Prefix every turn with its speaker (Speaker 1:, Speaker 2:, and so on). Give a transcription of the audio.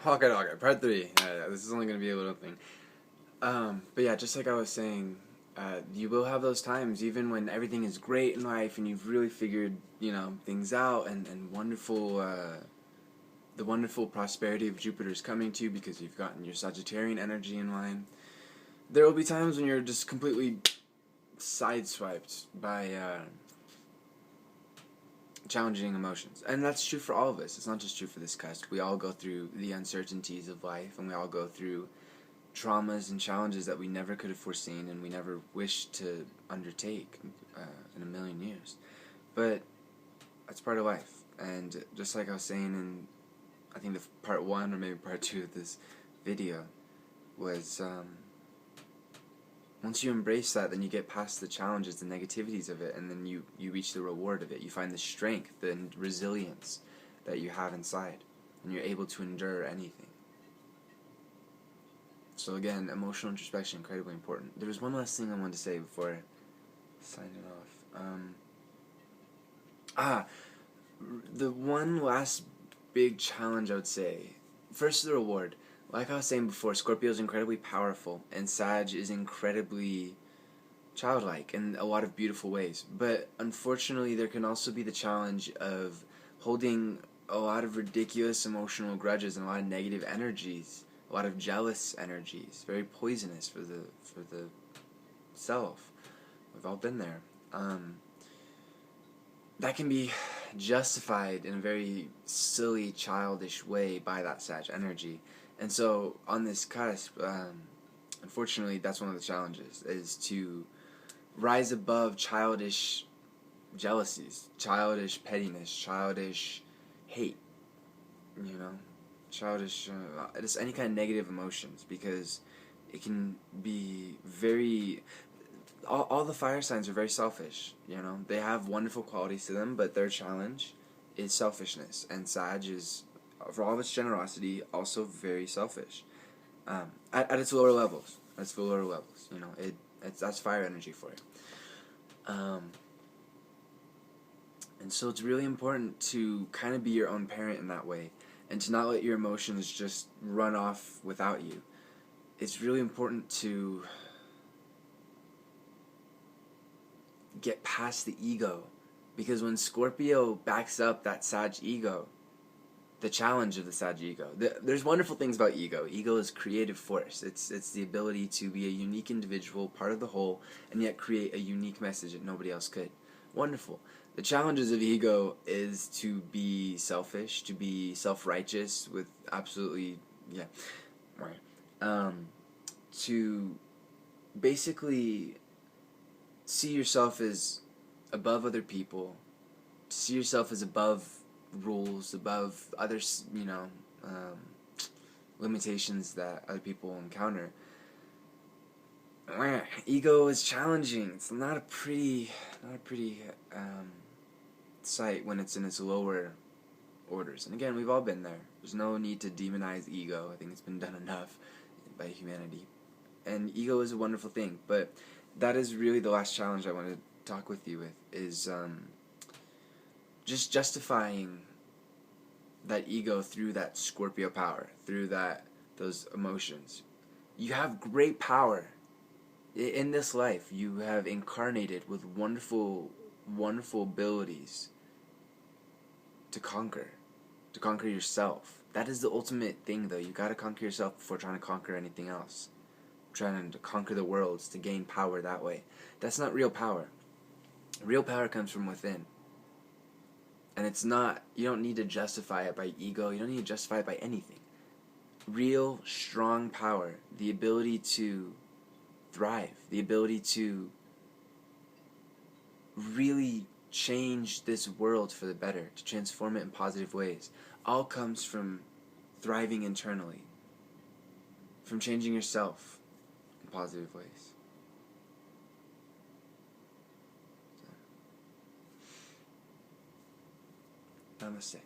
Speaker 1: Okay, part 3. This is only going to be a little thing. But yeah, just like I was saying, you will have those times, even when everything is great in life and you've really figured, things out and wonderful, the wonderful prosperity of Jupiter is coming to you because you've gotten your Sagittarian energy in line. There will be times when you're just completely sideswiped by challenging emotions. And that's true for all of us. It's not just true for this cusp. We all go through the uncertainties of life, and we all go through traumas and challenges that we never could have foreseen and we never wished to undertake in a million years. But that's part of life. And just like I was saying in, I think the part 1 or maybe part 2 of this video was, once you embrace that, then you get past the challenges, the negativities of it, and then you reach the reward of it. You find the strength and resilience that you have inside, and you're able to endure anything. So again, emotional introspection, incredibly important. There was one last thing I wanted to say before signing off. The one last big challenge I would say, first the reward. Like I was saying before, Scorpio is incredibly powerful, and Sag is incredibly childlike in a lot of beautiful ways. But unfortunately, there can also be the challenge of holding a lot of ridiculous emotional grudges and a lot of negative energies, a lot of jealous energies, very poisonous for the self. We've all been there. That can be justified in a very silly, childish way by that Sag energy. And so, on this cusp, unfortunately, that's one of the challenges, is to rise above childish jealousies, childish pettiness, childish hate, childish, just any kind of negative emotions, because it can be very, all the fire signs are very selfish, they have wonderful qualities to them, but their challenge is selfishness, and Sag is, for all of its generosity, also very selfish, at its lower levels, that's fire energy for you. And so it's really important to kind of be your own parent in that way, and to not let your emotions just run off without you. It's really important to get past the ego, because when Scorpio backs up that Sag ego, the challenge of the Sag ego, there's wonderful things about ego. Ego is creative force. It's the ability to be a unique individual, part of the whole, and yet create a unique message that nobody else could. Wonderful. The challenges of ego is to be selfish, to be self-righteous with absolutely, to basically see yourself as above other people, to see yourself as above rules, above other, limitations that other people encounter. Ego is challenging. It's not a pretty sight when it's in its lower orders. And again, we've all been there. There's no need to demonize ego. I think it's been done enough by humanity. And ego is a wonderful thing, but that is really the last challenge I want to talk with you with, is just justifying that ego through that Scorpio power, through those emotions. You have great power. In this life, you have incarnated with wonderful, wonderful abilities to conquer yourself. That is the ultimate thing, though. You gotta conquer yourself before trying to conquer anything else. Trying to conquer the worlds, to gain power that way. That's not real power. Real power comes from within. And it's not, you don't need to justify it by ego, you don't need to justify it by anything. Real, strong power, the ability to thrive, the ability to really change this world for the better, to transform it in positive ways, all comes from thriving internally, from changing yourself in positive ways. Namaste.